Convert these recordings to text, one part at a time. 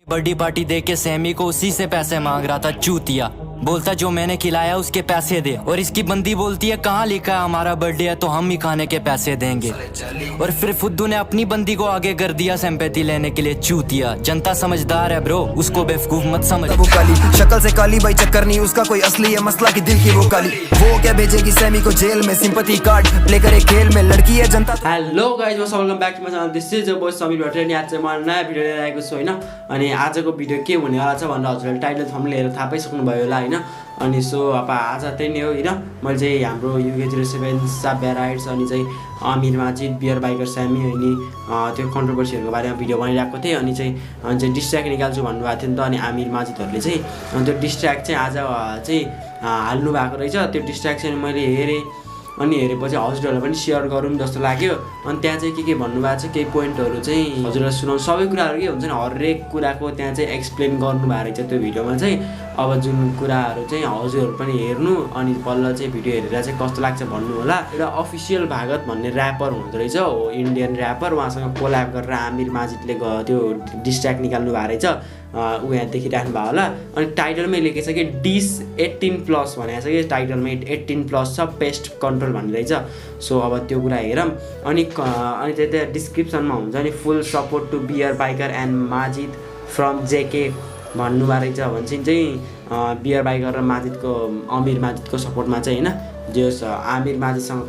Birthday party they के Sami को उसी से पैसे मांग रहा था चूतिया। बोलता जो मैंने खिलाया उसके पैसे दे, और इसकी बंदी बोलती है कहाँ लिखा है हमारा बर्थडे है तो हम ही खाने के पैसे देंगे। और फिर फुद्दू ने अपनी बंदी को आगे कर दिया सिंपैथी लेने के लिए चूतिया। जनता समझदार है ब्रो, उसको बेवकूफ मत समझ। वो काली शक्ल से काली भाई चक्कर नहीं उसका कोई असली है मसला की दिल की वो काली। वो क्या भेजेगी सैमी को जेल में, सिंपैथी कार्ड प्ले करे खेल में, लड़की है जनता। Hello guys, welcome back to my channel. This is boy Samir Bhattarai. आज चाहिँ म नयाँ भिडियो लिएर आएको छु हैन। अनि आजको भिडियो के हुनेवाला छ भनेर हजुरले टाइटल थम्ब लिएर थाहा पाइसक्नु भयो होला हैन। अनि सो अब आज त्यही नै हो हैन। मैले चाहिँ हाम्रो UK07 साब्या राइट्स अनि चाहिँ Aamir Majid beer biker Sammy अनि त्यो कन्ट्रोभर्सीहरुको बारेमा भिडियो बनाइरहेको थिएँ। अनि चाहिँ डिस्ट्र्याक्ट निकाल्छु भन्नुभएको थियो नि त। अनि आमिर माजिदहरुले चाहिँ त्यो डिस्ट्र्याक्ट चाहिँ आज चाहिँ हाल्नु भएको रहेछ। त्यो डिस्ट्र्याक्ट चाहिँ मैले हेरेँ। अनि हेरेपछि हजुरहरूलाई पनि सेयर गरौँ जस्तो लाग्यो। अनि त्यहाँ चाहिँ के भन्नुभएको छ, केही पोइन्टहरू चाहिँ हजुरलाई सुनाउँ। सबै कुराहरू के हुन्छ नि, हरेक कुराको त्यहाँ चाहिँ एक्सप्लेन गर्नुभएको रहेछ त्यो भिडियोमा चाहिँ। अब जुन कुराहरू चाहिँ हजुरहरू पनि हेर्नु अनि बल्ल चाहिँ भिडियो हेरेर चाहिँ कस्तो लाग्छ भन्नु होला। एउटा अफिसियल भागत भन्ने ऱ्यापर हुँदो रहेछ, हो इन्डियन ऱ्यापर। उहाँसँग कोल्याब गरेर आमिर माजिदले त्यो डिस्ट्र्याक्ट निकाल्नु भएको रहेछ। ऊ यहाँ देखिराख्नु भयो होला। अनि टाइटलमै लेखेको छ कि डिस 18+ भनेको छ कि टाइटलमै 18+ छ, पेस्ट कन्ट्रोल भन्ने रहेछ। सो अब त्यो कुरा हेरौँ। अनि त्यहाँ डिस्क्रिप्सनमा हुन्छ नि, full support to bear biker and Majid from JK भन्नुभएको रहेछ। भन्छ चाहिँ बियर बाइकर र माजिदको आमिर माजिदको सपोर्टमा चाहिँ होइन, जो आमिर माजिदसँग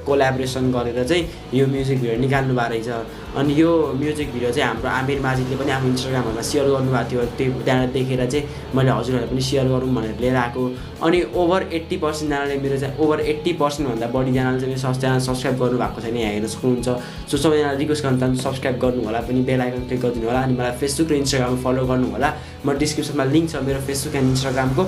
कोल्याबोरेसन गरेर चाहिँ यो म्युजिक भिडियो निकाल्नु भएको रहेछ। अनि यो म्युजिक भिडियो चाहिँ हाम्रो आमिर माजिदले पनि आफ्नो इन्स्टाग्राममा सेयर गर्नुभएको थियो। त्यो त्यहाँबाट देखेर चाहिँ मैले हजुरहरूलाई पनि सेयर गरौँ भनेर लिएर आएको। अनि ओभर 80% जनाले मेरो चाहिँ ओभर 80% भन्दा बढी जनाले चाहिँ मेरो च्यानल सब्सक्राइब गर्नुभएको छैन, यहाँ हेर्न सक्नुहुन्छ। सो सबैजनाले रिक्वेस्ट गर्न चाहन्छु सब्सक्राइब गर्नु होला, पनि बेल आइकन क्लिक गरिदिनु होला। अनि मलाई फेसबुक र इन्स्टाग्राममा फलो गर्नु होला। म डिस्क्रिप्सनमा लिङ्क छ मेरो फेसबुक एन्ड इन्स्टाग्रामको।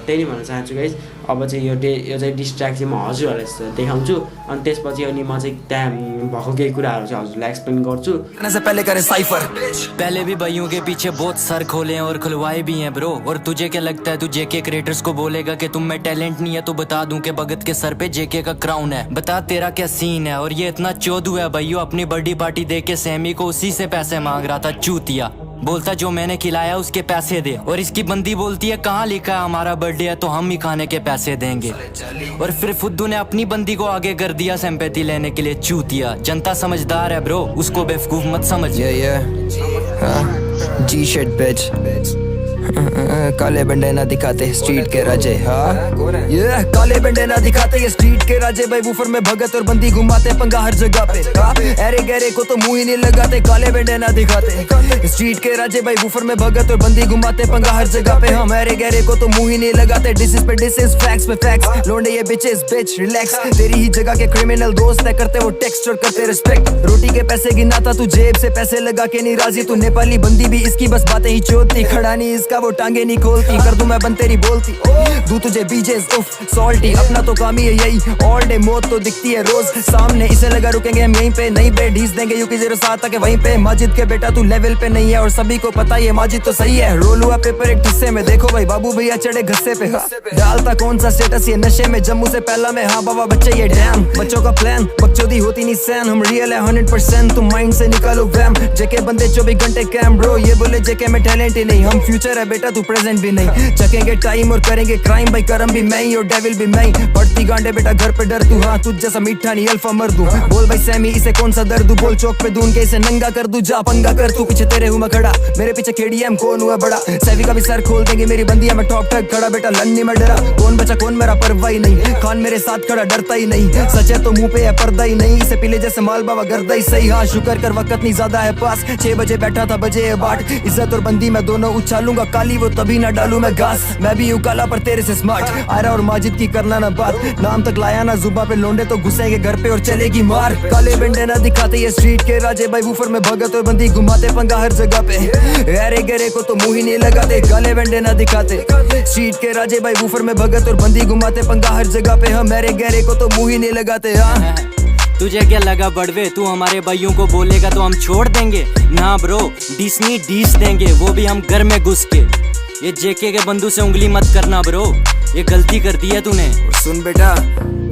त्यही नै भन्न चाहन्छु गाइज। अब चाहिँ यो चाहिँ डिस्ट्र्याक्ट चाहिँ म हजुरहरूलाई देखाउँछु। अनि त्यसपछि अनि म चाहिँ त्यहाँ भएको केही कुराहरू चाहिँ हजुरलाई एक्सप्लेन गर्छु। पहले भी भाइयों के पीछे बहुत सर खोले हैं और खुलवाए भी हैं ब्रो। और तुझे क्या लगता है तू JK क्रिएटर्स को बोलेगा कि तुम में टैलेंट नहीं है? तो बता दूं कि भगत के सर पे JK का क्राउन है। बता तेरा क्या सीन है? और ये इतना चौधु है भाइयों, अपनी बर्थडे पार्टी दे के सैमी को उसी से पैसे मांग रहा था चूतिया। बोलता जो मैंने खिलाया उसके पैसे दे, और इसकी बंदी बोलती है कहाँ लिखा है हमारा बर्थडे है तो हम ही खाने के पैसे देंगे। और फिर फुद्दू ने अपनी बंदी को आगे कर दिया सिंपैथी लेने के लिए चूतिया। जनता समझदार है ब्रो, उसको बेवकूफ मत समझ। G-shit bitch। काले बंडे ना दिखाते स्ट्रीट के राजे। हाँ काले बंडे ना दिखाते ये स्ट्रीट के राजे। भाई वूफर में भगत और बंदी घुमाते पंगा हर जगह पे। अरे गहरे को तो मुंह ही नहीं लगाते, काले बंडे ना दिखाते स्ट्रीट के राजे। भाई वूफर में भगत और बंदी घुमाते पंगा हर जगह पे। हम अरे गहरे को तो मुंह ही नहीं लगाते, डिसेस पे डिसेस, फैक्ट्स पे फैक्ट्स। लोंडे ये बिचेस बिच रिलैक्स, तेरी ही जगह के क्रिमिनल दोस्त है, करते वो टेक्स्ट और करते रिस्पेक्ट। रोटी के पैसे गिनाता तू जेब से पैसे लगा के नहीं राजी। तू नेपाली बंदी भी इसकी बस बातें ही चोदती, खड़ा नहीं इसका वो टांगे नहीं खोलती। कर दूं मैं बन तेरी बोलती, दूं तुझे बीजेस उफ सॉल्टी। अपना तो काम ही है यही, ऑल डे मौत तो दिखती है रोज सामने। इसे लगा रुकेंगे हम यहीं पे, नहीं पे ढीस देंगे UK07 के वहीं पे। माजिद के बेटा तू लेवल पे नहीं है और सभी को पता ये माजिद तो सही है। रोल हुआ पेपर एक हिस्से में, देखो भाई बाबू भैया चढ़े घस्से पे। डालता कौन सा स्टेटस ये नशे में, जम्मू से पहला में। हाँ बाबा बच्चे ये डैम, बच्चों का प्लान बकचोदी होती नहीं सैन। हम रियल है 100%, तुम माइंड से निकालो वैम। JK बंदे 24 घंटे कैम ब्रो, ये बोले JK में टैलेंट ही नहीं। हम फ्यूचर है बेटा तू प्रेजेंट भी नहीं। चकेंगे टाइम और करेंगे क्राइम, भाई करम भी मैं ही और डेविल भी मैं ही। बढ़ती गांडे बेटा घर पे डर तू, हाँ तुझ जैसा मीठा नहीं अल्फा मर दूं। बोल भाई सैमी इसे कौन सा दर्द दूं, बोल चौक पे दूं के इसे नंगा कर दूं। जा पंगा कर तू, पीछे तेरे हूँ मैं खड़ा, मेरे पीछे KDM कौन हुआ बड़ा। सैवी का भी सर खोल देंगे मेरी बंदियां में टॉप तक खड़ा। बेटा लन्नी में डरा, कौन बचा कौन मेरा परवाह ही नहीं। खान मेरे साथ खड़ा डरता ही नहीं, सच है तो मुंह पे है पर्दा ही नहीं। इसे पीले जैसे माल बाबा गर्दा ही सही। हाँ शुक्र कर वक्त नहीं ज्यादा है पास, 6 बजे बैठा था बजे 8। इज्जत और बंदी मैं दोनों उछालूंगा, काली वो तभी ना डालू मैं घास। मैं भी यूं काला पर तेरे से स्मार्ट, आयरा और माजिद की करना ना बात। नाम तक लाया ना जुबा पे, लोंडे तो घुसेंगे घर पे और चलेगी मार। काले बंडे ना दिखाते ये स्ट्रीट के राजे। भाई वूफर में भगत और बंदी घुमाते पंगा हर जगह पे। अरे गहरे को तो मुंह ही नहीं लगाते, काले बंडे ना दिखाते स्ट्रीट के राजे। भाई वूफर में भगत और बंदी घुमाते पंगा हर जगह पे। हम अरे गहरे को तो मुंह ही नहीं लगाते। हाँ तुझे क्या लगा बड़वे, तू हमारे भाइयों को बोलेगा तो हम छोड़ देंगे? ना ब्रो, डिस्नी डीस देंगे, वो भी हम घर में घुस के। ये JK के बंदू से उंगली मत करना ब्रो, ये गलती कर दी है तूने। सुन बेटा,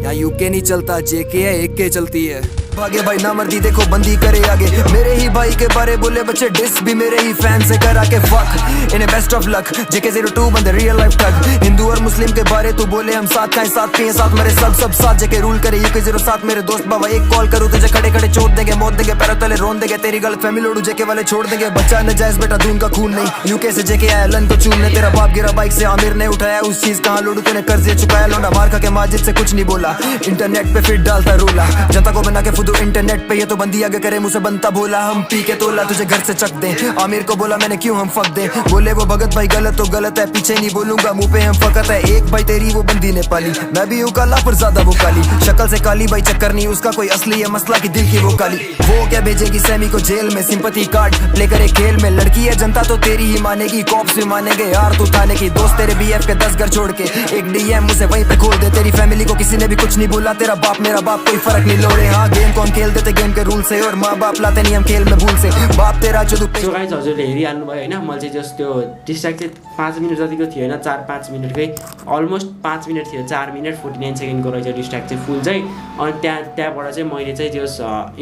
यहाँ UK नहीं चलता, JK है, एक के चलती है। भागे भाई ना मर्दी देखो बंदी करे आगे मेरे ही भाई के बारे बोले बच्चे डिस भी मेरे ही फैन से करा के फक इन्हें बेस्ट ऑफ लक JK02 बंदे रियल लाइफ ठग हिंदू और मुस्लिम के बारे तू बोले हम साथ खाएं साथ पिए साथ मरे सब साथ JK रूल करे UK07 मेरे दोस्त बाबा एक कॉल करूँ तुझे खड़े खड़े चोट देंगे मौत देंगे पैरों तले रोन देंगे तेरी गलत फैमिली लोडू JK वाले छोड़ देंगे बच्चा नजायज बेटा दून का खून नहीं UK से JK आया लन को चूमने तेरा बाप गिरा बाइक से आमिर ने उठाया उस चीज कहाँ लोडू तूने कर्जे चुकाया लौंडा मार खा के माजिद से कुछ नहीं बोला इंटरनेट पे फिर डालता रोला जनता को बना के फुदू इंटरनेट पे ये तो बंदी आगे करे मुझसे बनता बोला हम पी के तोला तुझे घर से चक दे आमिर को बोला मैंने क्यों हम फक दे बोले वो भगत भाई गलत तो गलत है पीछे नहीं बोलूंगा मुंह पे हम फकत है एक भाई तेरी वो बंदी ने पाली मैं भी हूँ काला पर ज्यादा वो काली शक्ल से काली भाई चक्कर नहीं उसका कोई असली है मसला की दिल की वो काली वो क्या भेजेगी सैमी को जेल में सिंपैथी कार्ड प्ले करे खेल में लड़की है जनता तो तेरी ही मानेगी कॉप्स भी मानेंगे यार तू थाने की दोस्त तेरे BF के 10 घर छोड़ के एक DM मुझे वहीं पे खोल दे तेरी फैमिली को किसी ने भी कुछ नहीं बोला तेरा बाप मेरा बाप कोई फर्क नहीं लोड़े हाँ गेम कौन खेल देते गेम के रूल से और माँ बाप लाते नहीं हम खेल में भूल से बाप तेरा जो सो गाइज हजुरले हेरिहाल्नु भयो होइन मैले चाहिँ जस्तो त्यो डिस्ट्र्याक्ट चाहिँ 5 मिनट जतिको थियो होइन 4-5 मिनटकै अलमोस्ट 5 मिनट थियो 4 मिनट 49 सेकेन्डको रहेछ डिस्ट्र्याक्ट चाहिँ फुल चाहिँ अनि त्यहाँबाट चाहिँ मैले चाहिँ त्यो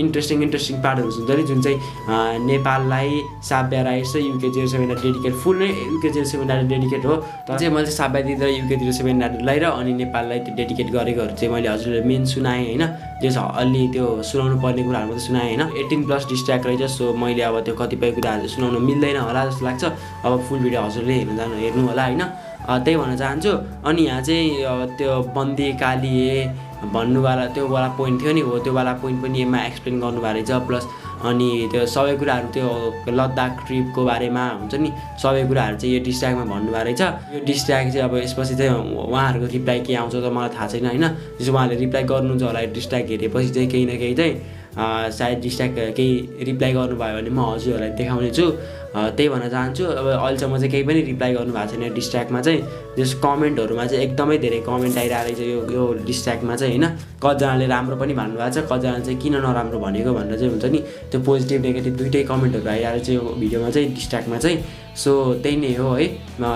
इन्ट्रेस्टिङ पार्टहरू हुन्छ नि जुन चाहिँ नेपाललाई साब्या राइट्स चाहिँ UK07 डेडिकेट फुल नै UK07 डेडिकेट हो तर चाहिँ मैले चाहिँ साब्या दिँदा UK07 लाई र अनि नेपाललाई त्यो डेडिकेट गरेकोहरू चाहिँ मैले हजुरले मेन सुनाएँ होइन त्यो अलि त्यो सुनाउनु पर्ने कुराहरू मात्रै सुनाएँ होइन 18+ डिस्ट्र्याक्ट रहेछ सो मैले अब त्यो कतिपय कुराहरू सुनाउनु मिल्दैन होला जस्तो लाग्छ अब फुल भिडियो हजुरले हेर्नु होला होइन त्यही भन्न चाहन्छु अनि यहाँ चाहिँ त्यो बन्दी कालिए भन्नुवाला त्यो वाला पोइन्ट थियो नि हो त्यो वाला पोइन्ट पनि यसमा एक्सप्लेन गर्नुभएको रहेछ प्लस अनि त्यो सबै कुराहरू त्यो लद्दाख ट्रिपको बारेमा हुन्छ नि सबै कुराहरू चाहिँ यो डिस्ट्र्याक्टमा भन्नुभएको रहेछ यो डिस्ट्र्याक्ट चाहिँ अब यसपछि चाहिँ उहाँहरूको रिप्लाई के आउँछ त मलाई थाहा छैन होइन त्यसो उहाँहरूले रिप्लाई गर्नुहुन्छ होला डिस्ट्र्याक्ट हेरेपछि चाहिँ केही न केही चाहिँ सायद डिस्ट्र्याक्ट केही रिप्लाई गर्नुभयो भने म हजुरहरूलाई देखाउने छु त्यही भन्न चाहन्छु अब अहिलेसम्म चाहिँ केही पनि रिप्लाई गर्नुभएको छैन डिस्ट्र्याक्टमा चाहिँ जस कमेन्टहरूमा चाहिँ एकदमै धेरै कमेन्ट आइरहेको रहेछ यो डिस्ट्र्याक्टमा चाहिँ होइन कतिजनाले राम्रो पनि भन्नुभएको छ कतिजनाले चाहिँ किन नराम्रो भनेको भनेर चाहिँ हुन्छ नि त्यो पोजिटिभ नेगेटिभ दुइटै कमेन्टहरू आइरहेको छ यो भिडियोमा चाहिँ डिस्ट्र्याक्टमा चाहिँ सो त्यही नै हो है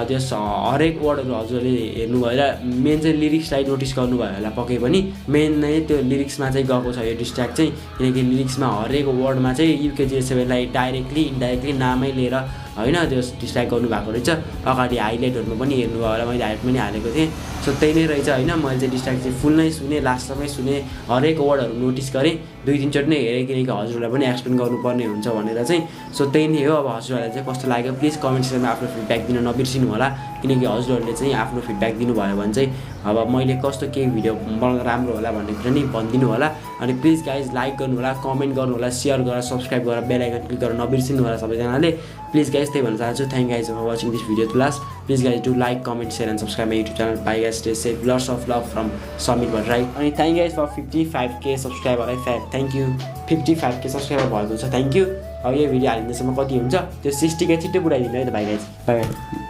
त्यस हरेक वर्डहरू हजुरले हेर्नुभयो र मेन चाहिँ लिरिक्सलाई नोटिस गर्नुभयो होला पक्कै पनि मेन नै त्यो लिरिक्समा चाहिँ गएको छ यो डिस्ट्र्याक्ट चाहिँ किनकि लिरिक्समा हरेक वर्डमा चाहिँ UK07लाई डाइरेक्टली इन्डाइरेक्टली नामै लिएर होइन त्यो डिस्ट्र्याक्ट गर्नुभएको रहेछ अगाडि हाइलाइटहरूमा पनि हेर्नुभयो होला मैले हाइलाइट पनि हालेको थिएँ सो त्यही नै रहेछ होइन मैले चाहिँ डिस्ट्र्याक्ट चाहिँ फुल नै सुने लास्टसम्मै सुने हरेक वर्डहरू नोटिस गरेँ 2-3 चोटि नै हेरेँ किनकि हजुरहरूलाई पनि एक्सप्लेन गर्नुपर्ने हुन्छ भनेर चाहिँ सो त्यही नै हो अब हजुरहरूलाई चाहिँ कस्तो लाग्यो प्लिज कमेन्ट सेक्सनमा आफ्नो फिडब्याक दिन नबिर्सिनु होला किनकि हजुरहरूले चाहिँ आफ्नो फिडब्याक दिनुभयो भने चाहिँ अब मैले कस्तो केही भिडियो बनाउन राम्रो होला भन्ने कुरा नि भनिदिनु होला अनि प्लिज गाइज लाइक गर्नु होला कमेन्ट गर्नु होला सेयर गरेर सब्सक्राइब गरेर बेल आइकन क्लिक गरेर नबिर्सिनु होला सबैजनाले प्लिज गाइज त्यही भन्न चाहन्छु thank guys for watching this video to last please guys do like comment share and subscribe my YouTube channel bye guys stay safe lots of love from Sameer Bhattarai अनि thank guys for 55K subscriber thank you 55K subscriber भएको छ thank you अब यो video हालिदिँदैसम्म कति हुन्छ त्यो 60K छिट्टै पुऱ्याइदिनु है त भाइ गाइज बाई बाई